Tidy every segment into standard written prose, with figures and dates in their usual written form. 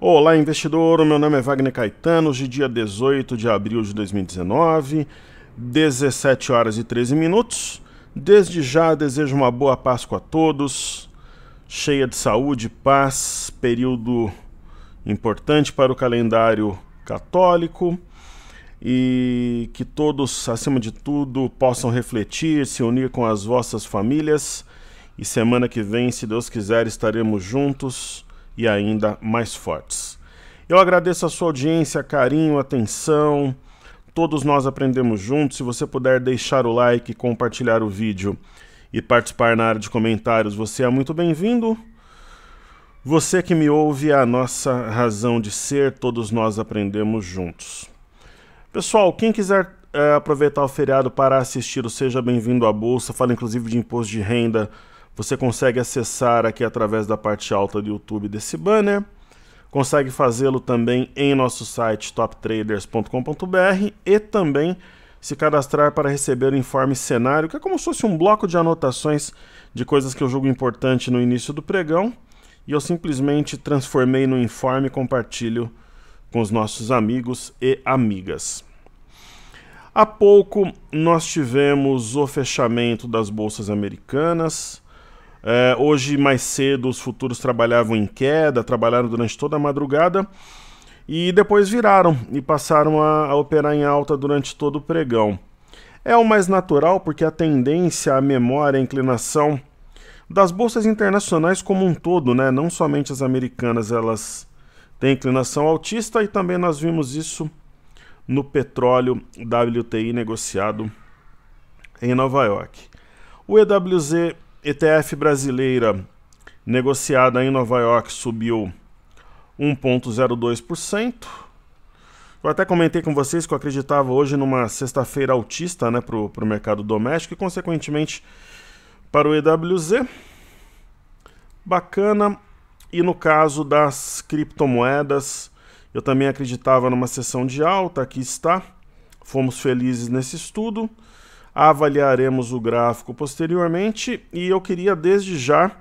Olá, investidor. O meu nome é Wagner Caetano. Hoje, dia 18 de abril de 2019, 17 horas e 13 minutos. Desde já, desejo uma boa Páscoa a todos, cheia de saúde, paz, período importante para o calendário católico, e que todos, acima de tudo, possam refletir, se unir com as vossas famílias, e semana que vem, se Deus quiser, estaremos juntos e ainda mais fortes. Eu agradeço a sua audiência, carinho, atenção. Todos nós aprendemos juntos. Se você puder deixar o like, compartilhar o vídeo e participar na área de comentários, você é muito bem-vindo. Você que me ouve é a nossa razão de ser. Todos nós aprendemos juntos. Pessoal, quem quiser aproveitar o feriado para assistir o Seja Bem-vindo à Bolsa, fala inclusive de imposto de renda, você consegue acessar aqui através da parte alta do YouTube desse banner. Consegue fazê-lo também em nosso site toptraders.com.br e também se cadastrar para receber o informe cenário, que é como se fosse um bloco de anotações de coisas que eu julgo importante no início do pregão, e eu simplesmente transformei no informe e compartilho com os nossos amigos e amigas. Há pouco nós tivemos o fechamento das bolsas americanas. Hoje, mais cedo, os futuros trabalhavam em queda, trabalharam durante toda a madrugada e depois viraram e passaram a operar em alta durante todo o pregão. É o mais natural porque a tendência, a memória, a inclinação das bolsas internacionais como um todo, né? Não somente as americanas, elas têm inclinação altista, e também nós vimos isso no petróleo WTI negociado em Nova York. O EWZ ETF brasileira negociada em Nova York subiu 1,02%. Eu até comentei com vocês que eu acreditava hoje numa sexta-feira altista, né, para o mercado doméstico e, consequentemente, para o EWZ. Bacana. E no caso das criptomoedas, eu também acreditava numa sessão de alta. Aqui está. Fomos felizes nesse estudo. Avaliaremos o gráfico posteriormente, e eu queria desde já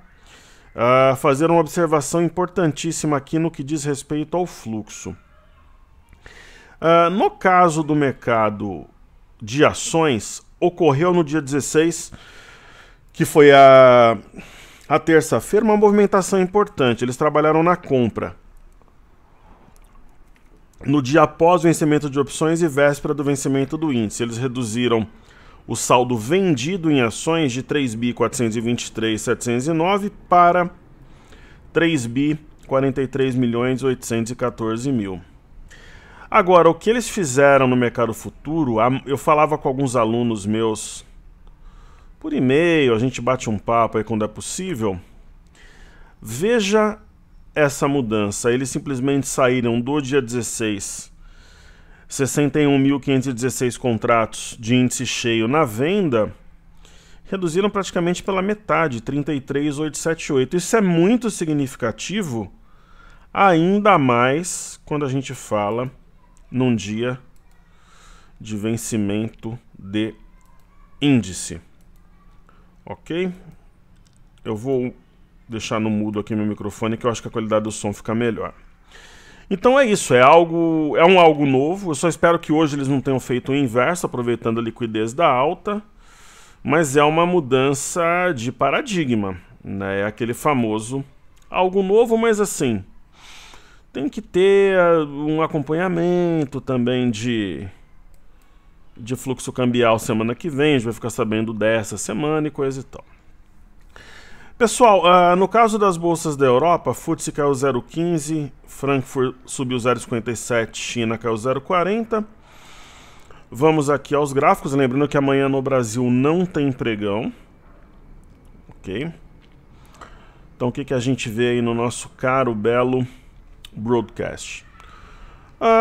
fazer uma observação importantíssima aqui no que diz respeito ao fluxo. No caso do mercado de ações, ocorreu no dia 16, que foi a terça-feira, uma movimentação importante. Eles trabalharam na compra no dia após o vencimento de opções e véspera do vencimento do índice. Eles reduziram o saldo vendido em ações de 3.423.709 para 3.043.814.000. Agora, o que eles fizeram no mercado futuro, eu falava com alguns alunos meus por e-mail, a gente bate um papo aí quando é possível. Veja essa mudança. Eles simplesmente saíram do dia 16, 61.516 contratos de índice cheio na venda, reduziram praticamente pela metade, 33.878. Isso é muito significativo, ainda mais quando a gente fala num dia de vencimento de índice. Ok? Eu vou deixar no mudo aqui meu microfone, que eu acho que a qualidade do som fica melhor. Então é isso, é algo novo. Eu só espero que hoje eles não tenham feito o inverso, aproveitando a liquidez da alta, mas é uma mudança de paradigma, né? É aquele famoso algo novo, mas assim, tem que ter um acompanhamento também de fluxo cambial semana que vem. A gente vai ficar sabendo dessa semana e coisa e tal. Pessoal, no caso das bolsas da Europa, FTSE caiu 0,15, Frankfurt subiu 0,57, China caiu 0,40. Vamos aqui aos gráficos, lembrando que amanhã no Brasil não tem pregão. Ok? Então o que a gente vê aí no nosso caro, belo broadcast?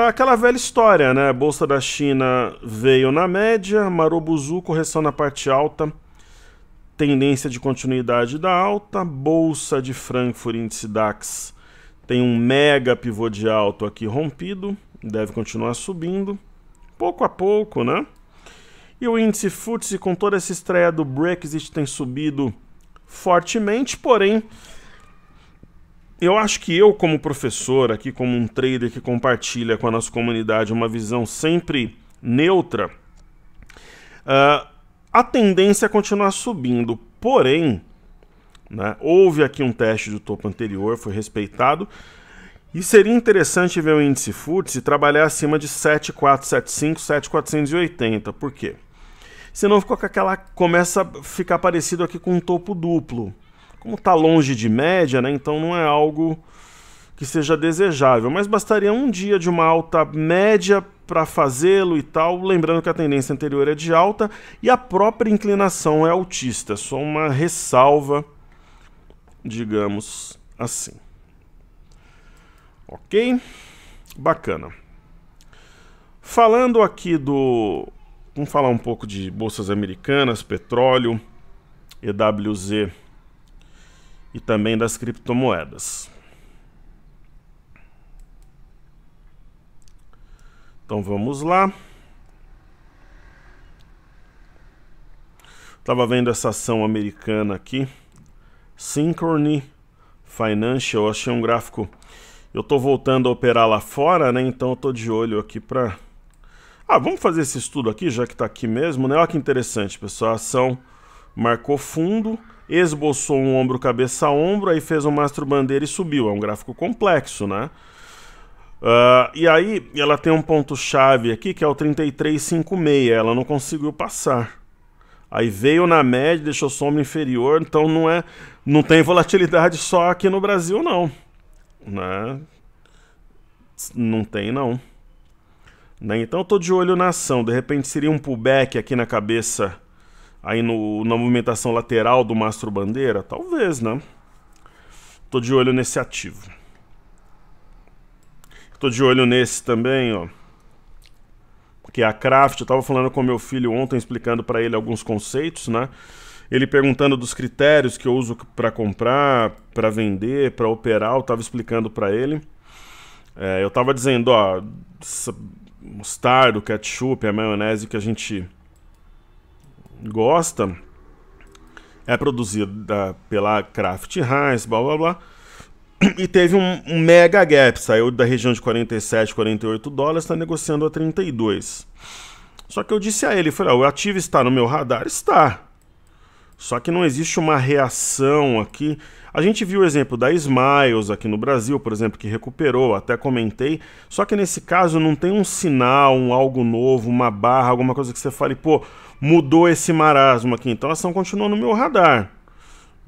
Aquela velha história, né? Bolsa da China veio na média, Marubozu, correção na parte alta, tendência de continuidade da alta. Bolsa de Frankfurt, índice DAX, tem um mega pivô de alto aqui rompido, deve continuar subindo, pouco a pouco, né? E o índice FTSE, com toda essa estreia do Brexit, tem subido fortemente, porém eu acho que eu, como professor, aqui como um trader que compartilha com a nossa comunidade uma visão sempre neutra, a tendência é continuar subindo. Porém, né, houve aqui um teste do topo anterior, foi respeitado, e seria interessante ver o índice FTSE trabalhar acima de 7.475, 7.480. Por quê? Senão começa a ficar parecido aqui com um topo duplo. Como está longe de média, né, então não é algo que seja desejável, mas bastaria um dia de uma alta média para fazê-lo e tal, lembrando que a tendência anterior é de alta e a própria inclinação é altista, só uma ressalva, digamos assim. Ok? Bacana. Falando aqui vamos falar um pouco de bolsas americanas, petróleo, EWZ e também das criptomoedas. Então vamos lá. Estava vendo essa ação americana aqui, Synchrony Financial, achei um gráfico. Eu estou voltando a operar lá fora, né? Então eu estou de olho aqui para... vamos fazer esse estudo aqui, já que está aqui mesmo, né? Olha que interessante, pessoal. A ação marcou fundo, esboçou um ombro, cabeça a ombro, aí fez um mastro bandeira e subiu. É um gráfico complexo, né? E aí ela tem um ponto-chave aqui que é o 33,56. Ela não conseguiu passar. Aí veio na média, deixou sombra inferior, então não tem volatilidade só aqui no Brasil, não. Né? Não tem, não. Né? Então eu tô de olho na ação. De repente seria um pullback aqui na cabeça, aí na movimentação lateral do mastro bandeira? Talvez, né? Tô de olho nesse ativo. Tô de olho nesse também, ó, que é a Craft. Eu tava falando com meu filho ontem, explicando para ele alguns conceitos, né? Ele perguntando dos critérios que eu uso para comprar, para vender, para operar, eu tava explicando para ele. Eu tava dizendo, ó, mostarda, o ketchup, a maionese que a gente gosta é produzida pela Kraft Heinz, blá blá blá. E teve um mega gap, saiu da região de 47, 48 dólares, está negociando a 32. Só que eu disse a ele, falei, o ativo está no meu radar? Está. Só que não existe uma reação aqui. A gente viu o exemplo da Smiles aqui no Brasil, por exemplo, que recuperou, até comentei. Só que nesse caso não tem um sinal, algo novo, uma barra, alguma coisa que você fale, pô, mudou esse marasmo aqui. Então a ação continua no meu radar.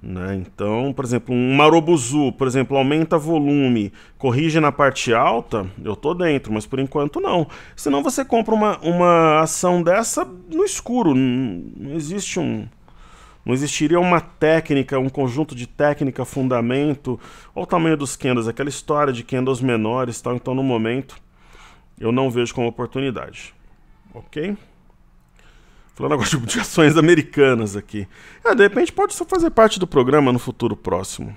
Né? Então, por exemplo, um Marobuzu, por exemplo, aumenta volume, corrige na parte alta, eu tô dentro, mas por enquanto não. Senão você compra uma ação dessa no escuro, não existiria uma técnica, um conjunto de técnica, fundamento, olha o tamanho dos candles, aquela história de candles menores, tal. Então no momento eu não vejo como oportunidade, ok? Falando agora de ações americanas aqui. De repente pode só fazer parte do programa no futuro próximo.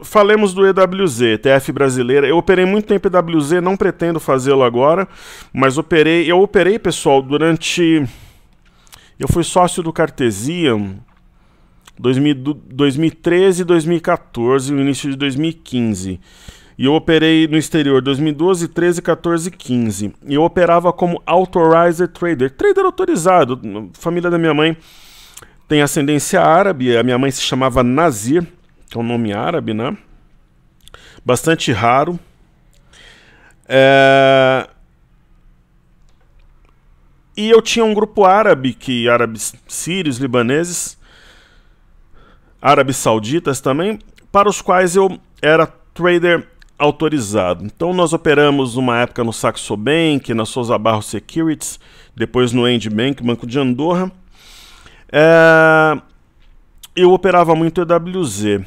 Falemos do EWZ, ETF brasileira. Eu operei muito tempo EWZ, não pretendo fazê-lo agora, mas eu operei, pessoal, durante... Eu fui sócio do Cartesian 2013 e 2014, no início de 2015. E eu operei no exterior 2012, 13, 14 e 15. E eu operava como Authorized Trader. Trader autorizado. A família da minha mãe tem ascendência árabe. A minha mãe se chamava Nazir, que é um nome árabe, né? Bastante raro. E eu tinha um grupo árabe, árabes sírios, libaneses, árabes sauditas também, para os quais eu era trader autorizado. Então nós operamos uma época no Saxo Bank, na Souza Barro Securities, depois no End Bank, Banco de Andorra. Eu operava muito EWZ.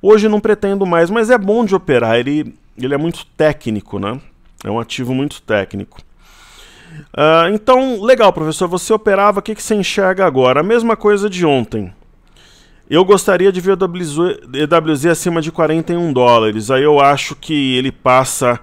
Hoje não pretendo mais, mas é bom de operar. Ele é muito técnico, né? É um ativo muito técnico. Então, legal, professor, você operava, o que você enxerga agora? A mesma coisa de ontem. Eu gostaria de ver o EWZ acima de 41 dólares. Aí eu acho que ele passa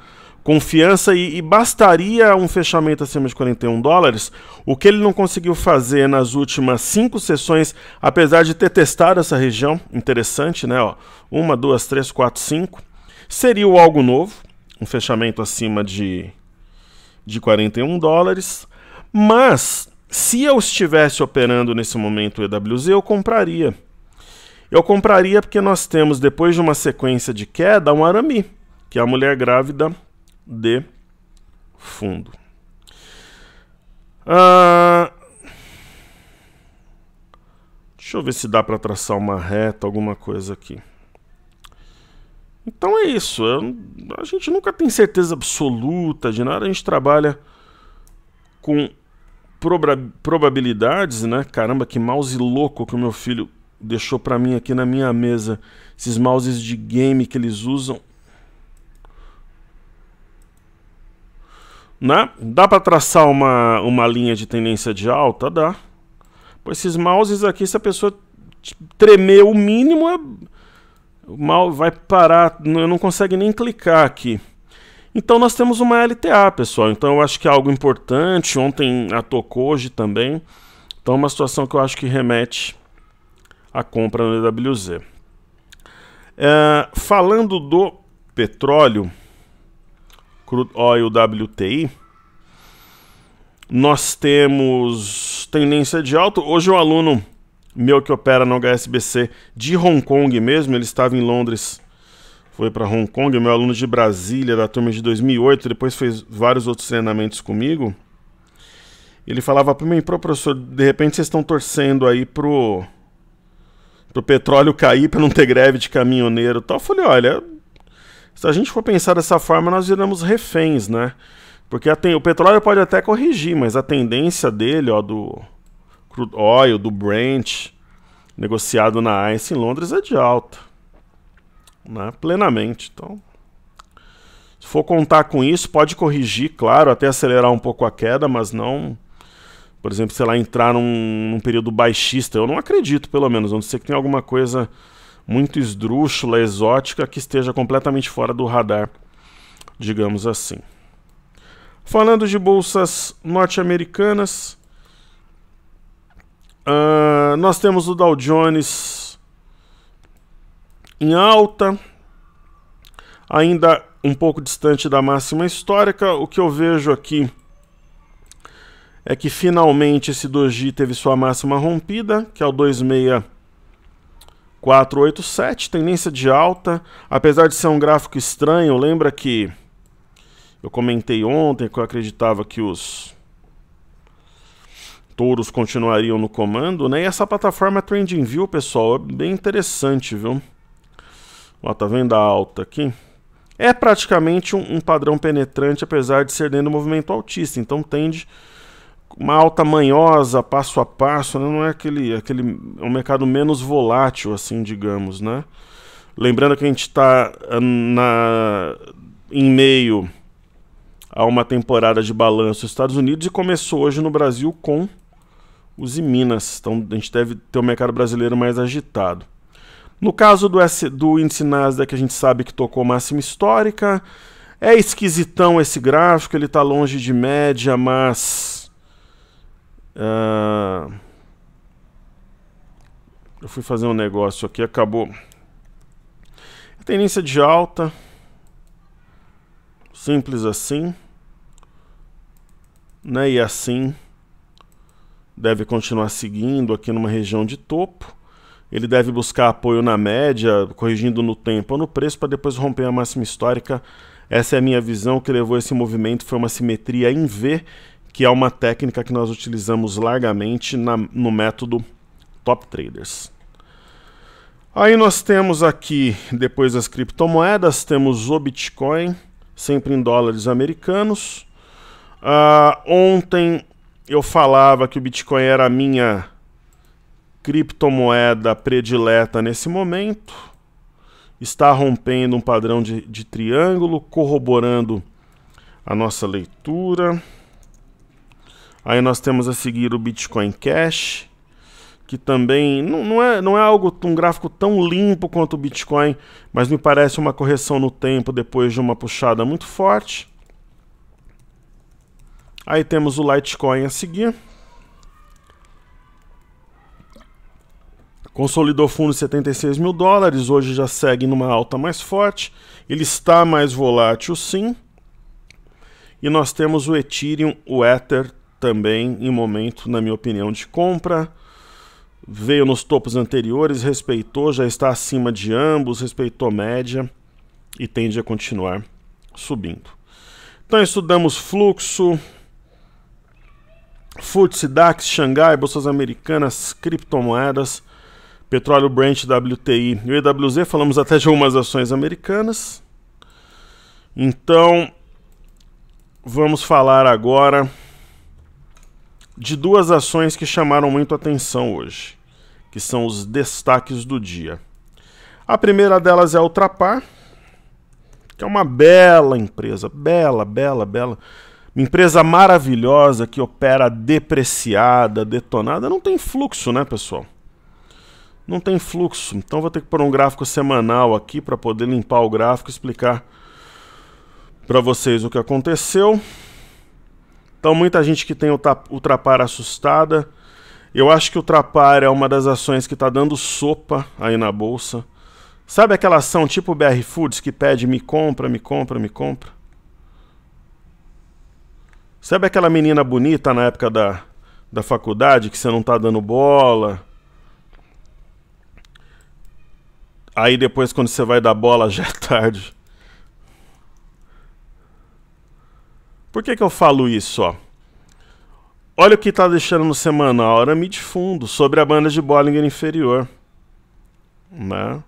confiança e bastaria um fechamento acima de 41 dólares, o que ele não conseguiu fazer nas últimas 5 sessões, apesar de ter testado essa região, interessante, né? Ó, 1, 2, 3, 4, 5, seria o algo novo, um fechamento acima de 41 dólares, mas se eu estivesse operando nesse momento o EWZ, eu compraria. Eu compraria porque nós temos, depois de uma sequência de queda, um arame, que é a mulher grávida de fundo. Deixa eu ver se dá para traçar uma reta, alguma coisa aqui. Então é isso. A gente nunca tem certeza absoluta de nada. A gente trabalha com probabilidades, né? Caramba, que mouse louco que o meu filho deixou para mim aqui na minha mesa. Esses mouses de game que eles usam. Né? Dá para traçar uma linha de tendência de alta? Dá. Pois esses mouses aqui, se a pessoa tremer o mínimo, mal vai parar, não consegue nem clicar aqui. Então nós temos uma LTA, pessoal. Então eu acho que é algo importante. Ontem a tocou, hoje também. Então é uma situação que eu acho que remete à compra no EWZ. Falando do petróleo, crude oil WTI, nós temos tendência de alta. Hoje um aluno meu que opera no HSBC de Hong Kong mesmo, ele estava em Londres, foi para Hong Kong, meu aluno de Brasília, da turma de 2008, depois fez vários outros treinamentos comigo. Ele falava para mim: professor, de repente vocês estão torcendo aí pro petróleo cair para não ter greve de caminhoneiro e tal. Eu falei: olha, se a gente for pensar dessa forma, nós viramos reféns, né? Porque o petróleo pode até corrigir, mas a tendência dele, ó, do crude oil, do Brent, negociado na ICE em Londres, é de alta, né? Plenamente. Então, se for contar com isso, pode corrigir, claro, até acelerar um pouco a queda, mas não, por exemplo, sei lá, entrar num período baixista. Eu não acredito, pelo menos, a não ser que tenha alguma coisa muito esdrúxula, exótica, que esteja completamente fora do radar, digamos assim. Falando de bolsas norte-americanas, nós temos o Dow Jones em alta, ainda um pouco distante da máxima histórica. O que eu vejo aqui é que finalmente esse doji teve sua máxima rompida, que é o 26487, tendência de alta, apesar de ser um gráfico estranho. Lembra que eu comentei ontem que eu acreditava que os touros continuariam no comando, né? E essa plataforma TradingView, pessoal, é bem interessante, viu? Ó, tá vendo a alta aqui? É praticamente um padrão penetrante, apesar de ser dentro do movimento altista. Então tende uma alta manhosa, passo a passo, né? Não é é um mercado menos volátil, assim, digamos, né? Lembrando que a gente está em meio a uma temporada de balanço dos Estados Unidos e começou hoje no Brasil com os Minas. Então a gente deve ter o mercado brasileiro mais agitado. No caso do índice Nasdaq, a gente sabe que tocou máxima histórica. É esquisitão esse gráfico, ele está longe de média, mas eu fui fazer um negócio aqui, acabou. Tendência de alta, simples assim, né? E assim deve continuar seguindo aqui numa região de topo. Ele deve buscar apoio na média, corrigindo no tempo ou no preço, para depois romper a máxima histórica. Essa é a minha visão. Que levou esse movimento foi uma simetria em V, que é uma técnica que nós utilizamos largamente no método Top Traders. Aí nós temos aqui, depois das criptomoedas, temos o Bitcoin, sempre em dólares americanos. Ontem eu falava que o Bitcoin era a minha criptomoeda predileta nesse momento. Está rompendo um padrão de triângulo, corroborando a nossa leitura. Aí nós temos a seguir o Bitcoin Cash, que também não é um gráfico tão limpo quanto o Bitcoin, mas me parece uma correção no tempo depois de uma puxada muito forte. Aí temos o Litecoin a seguir. Consolidou fundo de 76 mil dólares, hoje já segue numa alta mais forte. Ele está mais volátil, sim. E nós temos o Ethereum, o Ether, também em momento, na minha opinião, de compra. Veio nos topos anteriores, respeitou, já está acima de ambos, respeitou média e tende a continuar subindo. Então estudamos fluxo, FTSE, DAX, Xangai, bolsas americanas, criptomoedas, petróleo Brent, WTI e o EWZ, falamos até de algumas ações americanas. Então, vamos falar agora de duas ações que chamaram muito atenção hoje, que são os destaques do dia. A primeira delas é a Ultrapar, que é uma bela empresa, bela. Uma empresa maravilhosa que opera depreciada, detonada, não tem fluxo, né, pessoal? Não tem fluxo, então vou ter que pôr um gráfico semanal aqui para poder limpar o gráfico e explicar para vocês o que aconteceu. Então muita gente que tem o Ultrapar assustada. Eu acho que o Ultrapar é uma das ações que está dando sopa aí na bolsa. Sabe aquela ação tipo BR Foods que pede me compra, me compra, me compra? Sabe aquela menina bonita na época da faculdade que você não está dando bola? Aí depois quando você vai dar bola já é tarde. Por que eu falo isso, ó? Olha o que está deixando no semanal, Arame de fundo, sobre a banda de Bollinger inferior. Né?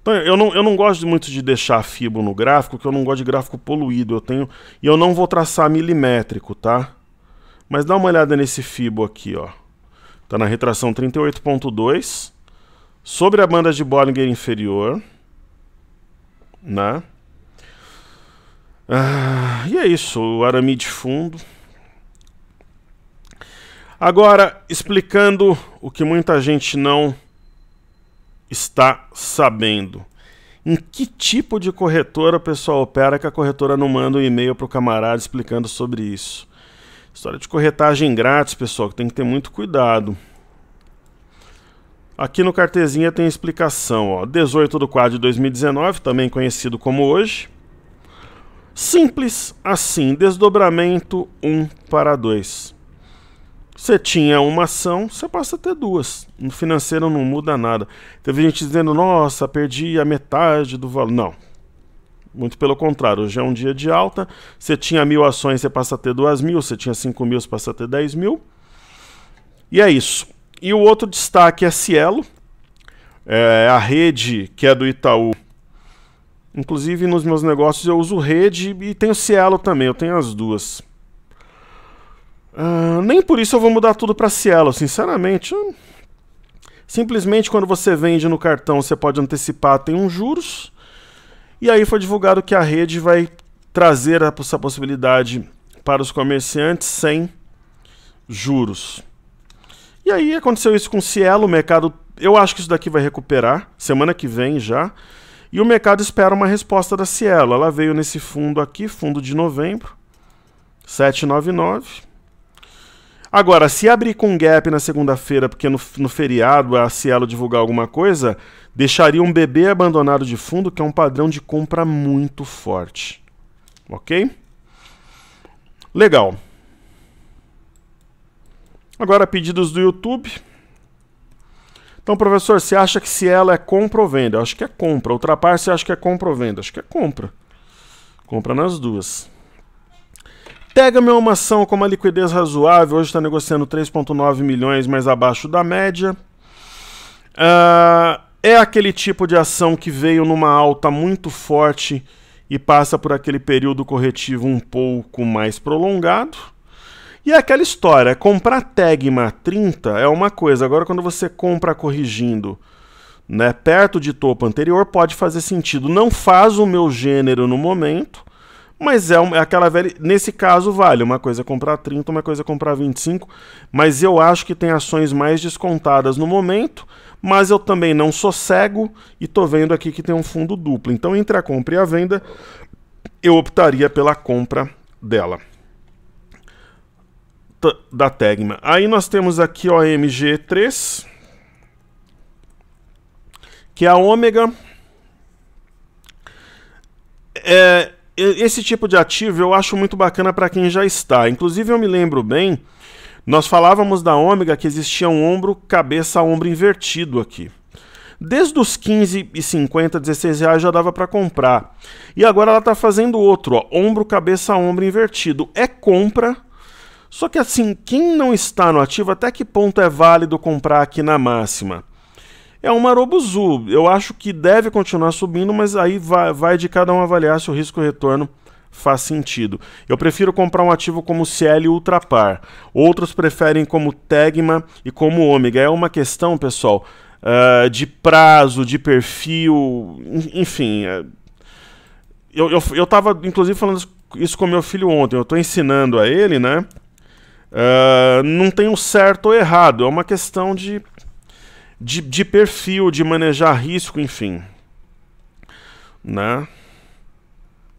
Então eu não gosto muito de deixar FIBO no gráfico, porque eu não gosto de gráfico poluído. E eu não vou traçar milimétrico, tá? Mas dá uma olhada nesse FIBO aqui, ó. Tá na retração 38.2. Sobre a banda de Bollinger inferior, né? E é isso, o arame de fundo. Agora, explicando o que muita gente não está sabendo. Em que tipo de corretora o pessoal opera que a corretora não manda um e-mail para o camarada explicando sobre isso? História de corretagem grátis, pessoal, que tem que ter muito cuidado. Aqui no cartezinha tem a explicação, ó. 18/4 de 2019, também conhecido como hoje. Simples assim, desdobramento 1/2. Você tinha uma ação, você passa a ter duas. No financeiro não muda nada. Teve gente dizendo, nossa, perdi a metade do valor. Não. Muito pelo contrário, hoje é um dia de alta. Você tinha 1.000 ações, você passa a ter 2.000. Você tinha 5.000, você passa a ter 10.000. E é isso. E o outro destaque é Cielo, a rede que é do Itaú. Inclusive nos meus negócios eu uso rede e tenho Cielo também, eu tenho as duas. Nem por isso eu vou mudar tudo para Cielo, sinceramente. Simplesmente quando você vende no cartão você pode antecipar, tem uns juros. E aí foi divulgado que a rede vai trazer essa possibilidade para os comerciantes sem juros. E aí aconteceu isso com o Cielo, o mercado, eu acho que isso daqui vai recuperar, semana que vem já, e o mercado espera uma resposta da Cielo. Ela veio nesse fundo aqui, fundo de novembro, 799. Agora, se abrir com gap na segunda-feira, porque no feriado a Cielo divulgar alguma coisa, deixaria um bebê abandonado de fundo, que é um padrão de compra muito forte. Ok? Legal. Agora, pedidos do YouTube. Então, professor, você acha que Cielo é compra ou venda? Eu acho que é compra. Ultrapar, você acha que é compra ou venda? Acho que é compra. Compra nas duas. Tegami é uma ação com uma liquidez razoável. Hoje está negociando 3,9 milhões, mais abaixo da média. É aquele tipo de ação que veio numa alta muito forte e passa por aquele período corretivo um pouco mais prolongado. E é aquela história, comprar Tegma 30 é uma coisa, agora quando você compra corrigindo, né, perto de topo anterior, pode fazer sentido. Não faz o meu gênero no momento, mas é aquela velha, nesse caso vale, uma coisa é comprar 30, uma coisa é comprar 25, mas eu acho que tem ações mais descontadas no momento, mas eu também não sou cego e tô vendo aqui que tem um fundo duplo. Então entre a compra e a venda, eu optaria pela compra dela. da Tegma. Aí nós temos aqui o MG3, que é a ômega. Esse tipo de ativo eu acho muito bacana para quem já está. Inclusive eu me lembro bem, nós falávamos da ômega que existia um ombro, cabeça, ombro invertido aqui. Desde os 15,50, 16 reais já dava para comprar. E agora ela está fazendo outro, ó, ombro, cabeça, ombro invertido. É compra, só que assim, quem não está no ativo, até que ponto é válido comprar aqui na máxima? É um marobuzu. Eu acho que deve continuar subindo, mas aí vai de cada um avaliar se o risco-retorno faz sentido. Eu prefiro comprar um ativo como Cielo e Ultrapar. Outros preferem como Tegma e como Ômega. É uma questão, pessoal, de prazo, de perfil, enfim. Eu estava, inclusive, falando isso com meu filho ontem. Eu estou ensinando a ele, né? Não tem um certo ou errado. É uma questão de perfil, de manejar risco, enfim. Né?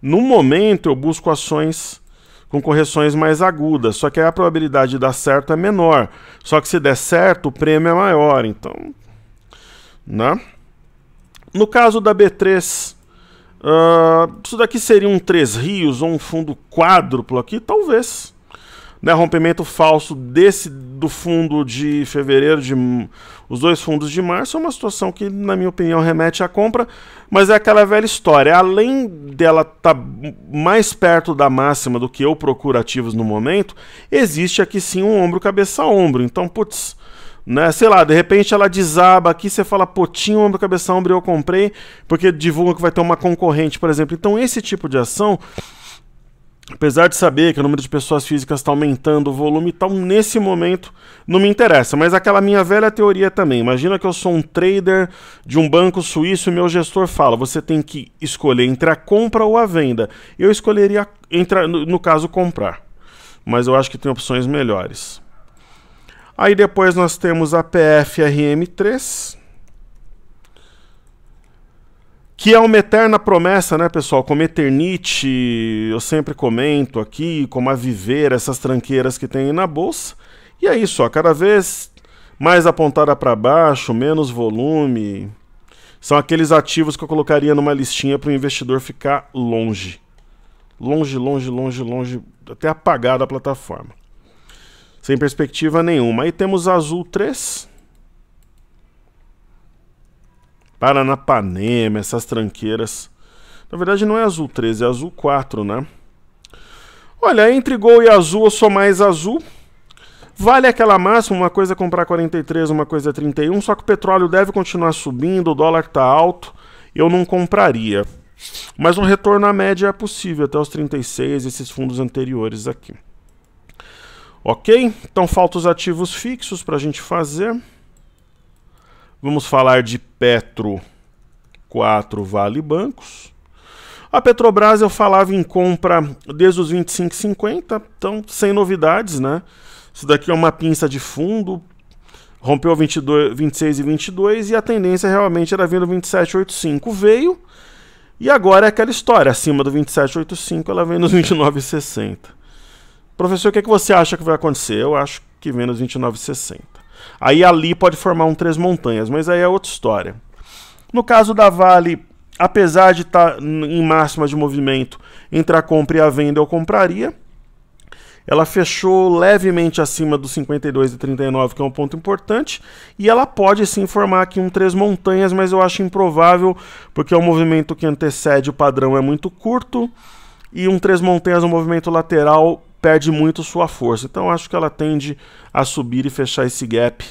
No momento, eu busco ações com correções mais agudas, só que aí a probabilidade de dar certo é menor. Só que se der certo, o prêmio é maior. Então, né? No caso da B3, isso daqui seria um Três Rios ou um fundo quádruplo aqui? Talvez. Né, rompimento falso do fundo de fevereiro, os dois fundos de março, é uma situação que, na minha opinião, remete à compra, mas é aquela velha história. Além dela estar mais perto da máxima do que eu procuro ativos no momento, existe aqui sim um ombro, cabeça, ombro. Então, putz, né, sei lá, de repente ela desaba aqui, você fala, pô, tinha um ombro, cabeça, ombro e eu comprei, porque divulga que vai ter uma concorrente, por exemplo. Então, esse tipo de ação, apesar de saber que o número de pessoas físicas está aumentando, o volume e tal, nesse momento não me interessa. Mas aquela minha velha teoria também. Imagina que eu sou um trader de um banco suíço e meu gestor fala, você tem que escolher entre a compra ou a venda. Eu escolheria, no caso, comprar. Mas eu acho que tem opções melhores. Aí depois nós temos a PFRM3, que é uma eterna promessa, né, pessoal? Como Eternit, eu sempre comento aqui, como a Viver, essas tranqueiras que tem aí na bolsa. E é isso, ó, cada vez mais apontada para baixo, menos volume. São aqueles ativos que eu colocaria numa listinha para o investidor ficar longe. Longe, longe, longe, longe, até apagar da plataforma. Sem perspectiva nenhuma. Aí temos a Azul 3. Paranapanema, essas tranqueiras. Na verdade não é Azul 13, é Azul 4, né? Olha, entre Gol e Azul eu sou mais Azul. Vale aquela máxima, uma coisa é comprar 43, uma coisa é 31, só que o petróleo deve continuar subindo, o dólar está alto, eu não compraria. Mas um retorno à média é possível, até os 36, esses fundos anteriores aqui. Ok? Então faltam os ativos fixos para a gente fazer. Vamos falar de Petro 4 Vale Bancos. A Petrobras eu falava em compra desde os 25,50, então sem novidades, né? Isso daqui é uma pinça de fundo, rompeu 26,22 e a tendência realmente era vindo 27,85. Veio e agora é aquela história, acima do 27,85 ela vem nos 29,60. Professor, o que você acha que vai acontecer? Eu acho que vem nos 29,60. Aí ali pode formar um Três Montanhas, mas aí é outra história. No caso da Vale, apesar de estar em máxima de movimento entre a compra e a venda, eu compraria. Ela fechou levemente acima dos 52,39, que é um ponto importante. E ela pode sim formar aqui um Três Montanhas, mas eu acho improvável, porque é um movimento que antecede o padrão é muito curto. E um Três Montanhas, um movimento lateral, perde muito sua força. Então acho que ela tende a subir e fechar esse gap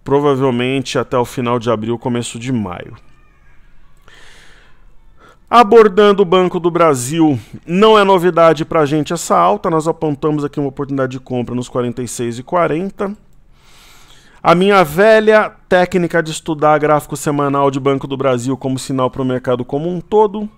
provavelmente até o final de abril, começo de maio. Abordando o Banco do Brasil, não é novidade para a gente essa alta, nós apontamos aqui uma oportunidade de compra nos 46,40. A minha velha técnica de estudar gráfico semanal de Banco do Brasil como sinal para o mercado como um todo.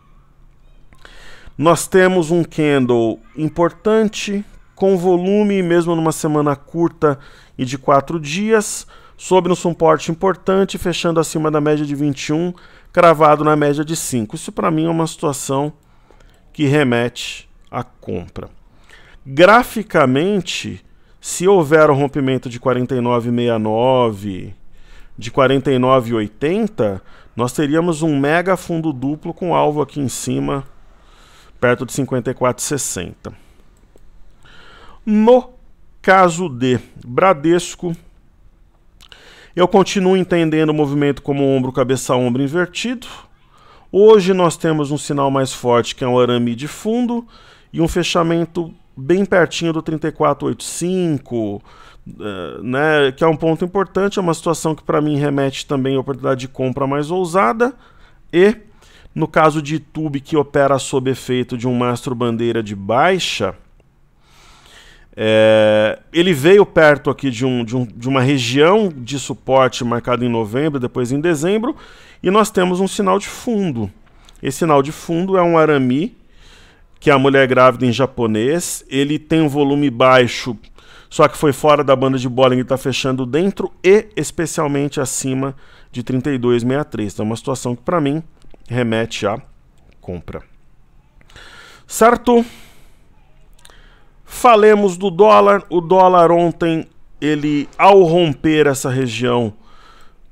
Nós temos um candle importante, com volume, mesmo numa semana curta e de 4 dias, sob um suporte importante, fechando acima da média de 21, cravado na média de 5. Isso para mim é uma situação que remete à compra. Graficamente, se houver um rompimento de 49,69, de 49,80, nós teríamos um mega fundo duplo com alvo aqui em cima, perto de 54,60. No caso de Bradesco, eu continuo entendendo o movimento como ombro, cabeça, ombro invertido. Hoje nós temos um sinal mais forte, que é um arame de fundo, e um fechamento bem pertinho do 34,85, né, que é um ponto importante, é uma situação que para mim remete também à oportunidade de compra mais ousada. E, no caso de YouTube, que opera sob efeito de um mastro bandeira de baixa, ele veio perto aqui de uma região de suporte marcada em novembro, depois em dezembro, e nós temos um sinal de fundo. Esse sinal de fundo é um arame, que é a mulher grávida em japonês. Ele tem um volume baixo, só que foi fora da banda de Bollinger e está fechando dentro e especialmente acima de 32,63. Então é uma situação que para mim remete à compra. Certo? Falemos do dólar. O dólar ontem, ele, ao romper essa região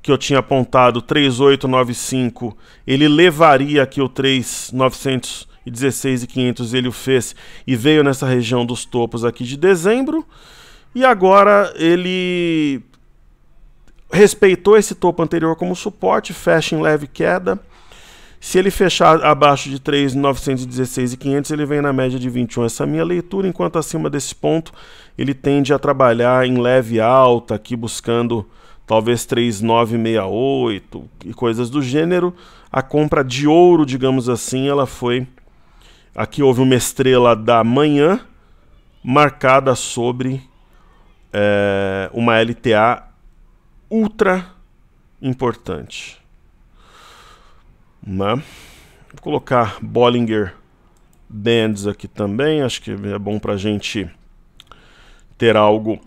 que eu tinha apontado, 3,895, ele levaria aqui o 3,916,500, ele o fez e veio nessa região dos topos aqui de dezembro. E agora ele respeitou esse topo anterior como suporte, fecha em leve queda. Se ele fechar abaixo de 3.916.500, ele vem na média de 21. Essa é a minha leitura, enquanto acima desse ponto ele tende a trabalhar em leve alta, aqui buscando talvez 3.968 e coisas do gênero. A compra de ouro, digamos assim, ela foi... Aqui houve uma estrela da manhã marcada sobre uma LTA ultra importante. Né? Vou colocar Bollinger Bands aqui também, acho que é bom para a gente ter algo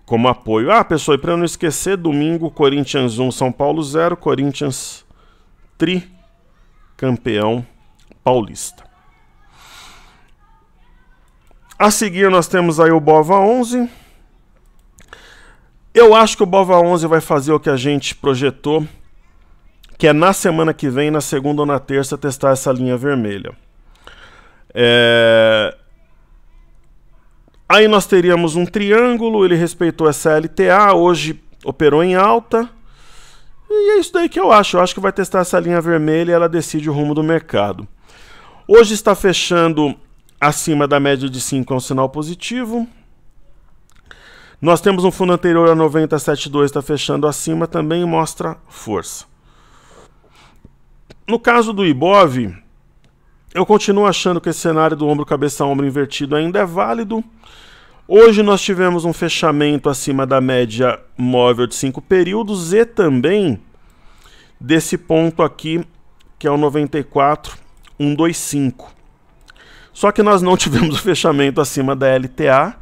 como apoio. Ah, pessoal, e para não esquecer, domingo, Corinthians 1, São Paulo 0, Corinthians tricampeão paulista. A seguir nós temos aí o BOVA11. Eu acho que o BOVA11 vai fazer o que a gente projetou, que é na semana que vem, na segunda ou na terça, testar essa linha vermelha. Aí nós teríamos um triângulo, ele respeitou essa LTA, hoje operou em alta. E é isso daí que eu acho que vai testar essa linha vermelha e ela decide o rumo do mercado. Hoje está fechando acima da média de 5, é um sinal positivo. Nós temos um fundo anterior a 90,72, está fechando acima, também mostra força. No caso do Ibov, eu continuo achando que esse cenário do ombro, cabeça, ombro invertido ainda é válido. Hoje nós tivemos um fechamento acima da média móvel de 5 períodos e também desse ponto aqui, que é o 94,125. Só que nós não tivemos o fechamento acima da LTA,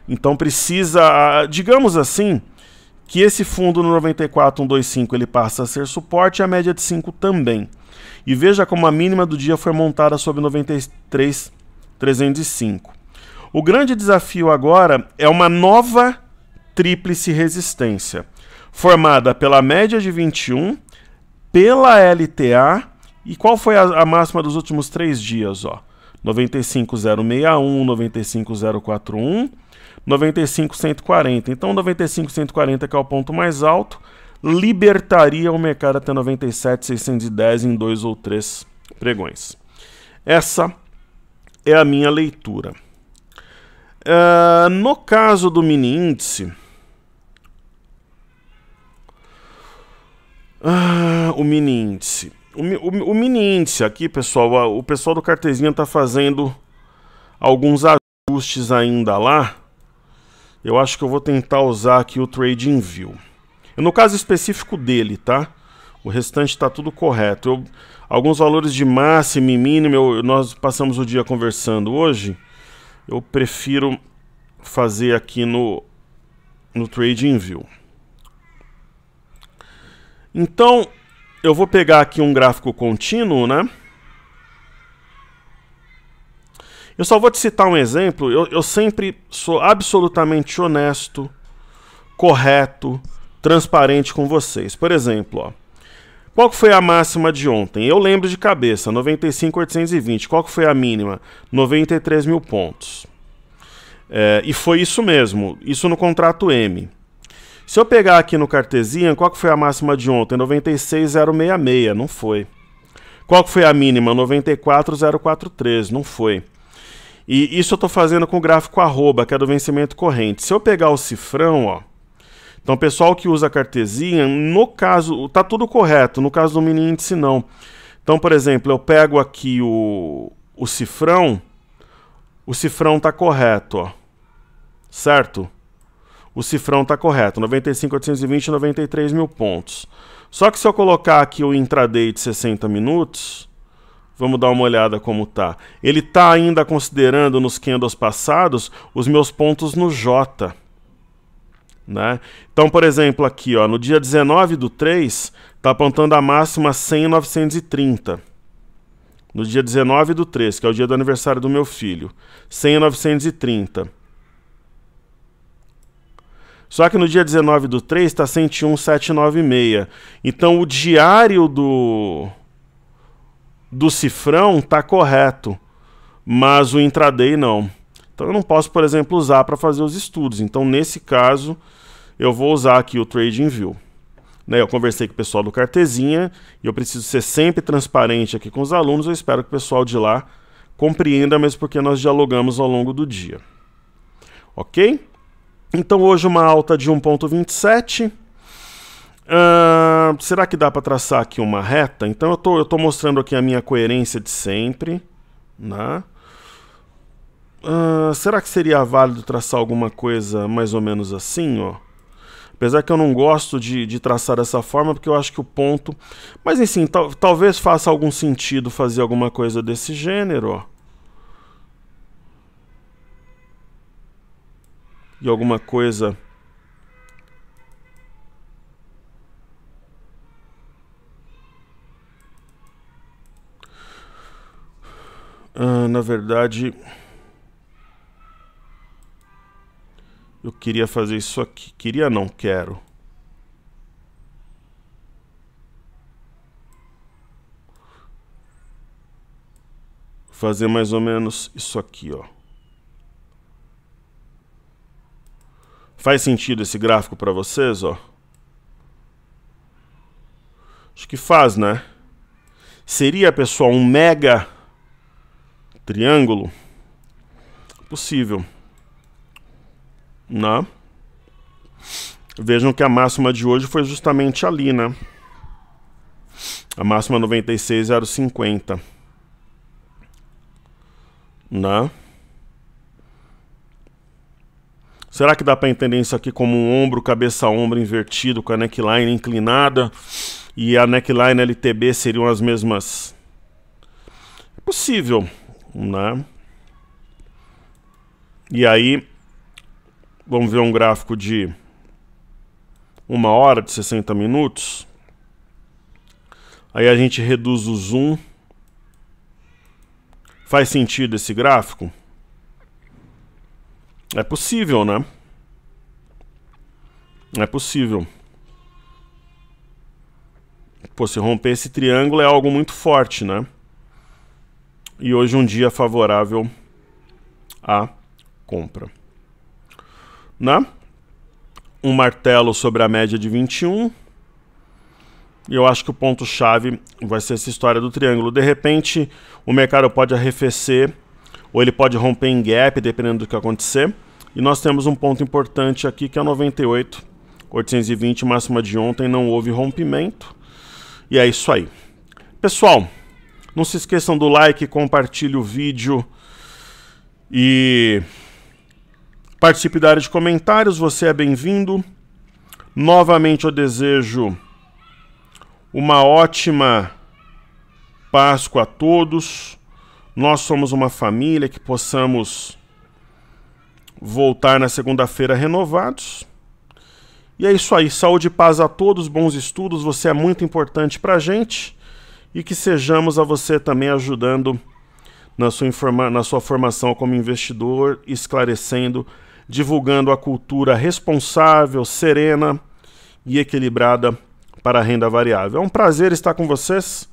então precisa, digamos assim, que esse fundo no 94,125 ele passa a ser suporte e a média de 5 também. E veja como a mínima do dia foi montada sobre 93,305. O grande desafio agora é uma nova tríplice resistência, formada pela média de 21, pela LTA, e qual foi a máxima dos últimos 3 dias? 95,061, 95,041, 95,140. Então 95,140, que é o ponto mais alto, libertaria o mercado até 97,610 em 2 ou 3 pregões. Essa é a minha leitura. No caso do mini índice, o mini índice aqui, pessoal, o pessoal do Cartezinha está fazendo alguns ajustes ainda lá. Eu acho que eu vou tentar usar aqui o TradingView. No caso específico dele, tá? O restante está tudo correto. Alguns valores de máximo e mínimo, nós passamos o dia conversando hoje. Eu prefiro fazer aqui no TradingView. Então, eu vou pegar aqui um gráfico contínuo, né? Eu só vou te citar um exemplo. Eu sempre sou absolutamente honesto, correto, transparente com vocês. Por exemplo, ó, qual que foi a máxima de ontem? Eu lembro de cabeça, 95.820. Qual que foi a mínima? 93 mil pontos. E foi isso mesmo, isso no contrato M. Se eu pegar aqui no Cartesian, qual que foi a máxima de ontem? 96.066, não foi. Qual que foi a mínima? 94.043, não foi. E isso eu estou fazendo com o gráfico arroba, que é do vencimento corrente. Se eu pegar o cifrão, ó, então o pessoal que usa Cartesian, no caso, tá tudo correto, no caso do mini índice não. Então, por exemplo, eu pego aqui o cifrão tá correto, ó, certo? O cifrão tá correto, 95.820, 93 mil pontos. Só que se eu colocar aqui o intraday de 60 minutos, vamos dar uma olhada como tá. Ele tá ainda considerando nos candles passados os meus pontos no J. Né? Então, por exemplo, aqui, ó, no dia 19/3, tá apontando a máxima 100.930. No dia 19/3, que é o dia do aniversário do meu filho. 100.930. Só que no dia 19/3 está 101.796. Então o diário do cifrão está correto, mas o intraday não. Então eu não posso, por exemplo, usar para fazer os estudos. Então nesse caso eu vou usar aqui o TradingView. Né, eu conversei com o pessoal do Cartesian e eu preciso ser sempre transparente aqui com os alunos. Eu espero que o pessoal de lá compreenda, mesmo porque nós dialogamos ao longo do dia. Ok? Então hoje uma alta de 1,27. Será que dá para traçar aqui uma reta? Então eu tô mostrando aqui a minha coerência de sempre. Né? Será que seria válido traçar alguma coisa mais ou menos assim, ó? Apesar que eu não gosto de traçar dessa forma, porque eu acho que o ponto... Mas, enfim, talvez faça algum sentido fazer alguma coisa desse gênero, ó. E alguma coisa... na verdade... Eu queria fazer isso aqui. Queria não, quero. Fazer mais ou menos isso aqui, ó. Faz sentido esse gráfico para vocês, ó? Acho que faz, né? Seria, pessoal, um mega triângulo? Possível. Não. Vejam que a máxima de hoje foi justamente ali, né? A máxima 96.050. Não. Será que dá para entender isso aqui como um ombro, cabeça-ombro invertido com a neckline inclinada e a neckline LTB seriam as mesmas? É possível, né? E aí vamos ver um gráfico de 1 hora, de 60 minutos. Aí a gente reduz o zoom. Faz sentido esse gráfico? É possível, né? É possível. Pô, se romper esse triângulo é algo muito forte, né? E hoje um dia favorável à compra. Né? Um martelo sobre a média de 21. E eu acho que o ponto-chave vai ser essa história do triângulo. De repente, o mercado pode arrefecer, ou ele pode romper em gap, dependendo do que acontecer. E nós temos um ponto importante aqui, que é 98.820, máxima de ontem, não houve rompimento. E é isso aí. Pessoal, não se esqueçam do like, compartilhe o vídeo e... participe da área de comentários, você é bem-vindo. Novamente eu desejo uma ótima Páscoa a todos. Nós somos uma família, que possamos voltar na segunda-feira renovados. E é isso aí, saúde e paz a todos, bons estudos, você é muito importante pra gente. E que sejamos a você também ajudando na sua formação como investidor, esclarecendo, divulgando a cultura responsável, serena e equilibrada para a renda variável. É um prazer estar com vocês.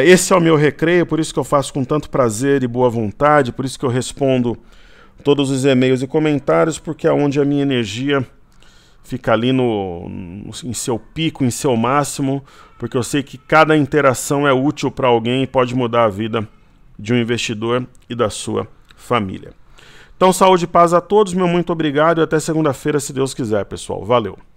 Esse é o meu recreio, por isso que eu faço com tanto prazer e boa vontade, por isso que eu respondo todos os e-mails e comentários, porque é onde a minha energia fica ali em seu pico, em seu máximo, porque eu sei que cada interação é útil para alguém e pode mudar a vida de um investidor e da sua família. Então, saúde e paz a todos, meu muito obrigado e até segunda-feira, se Deus quiser, pessoal. Valeu!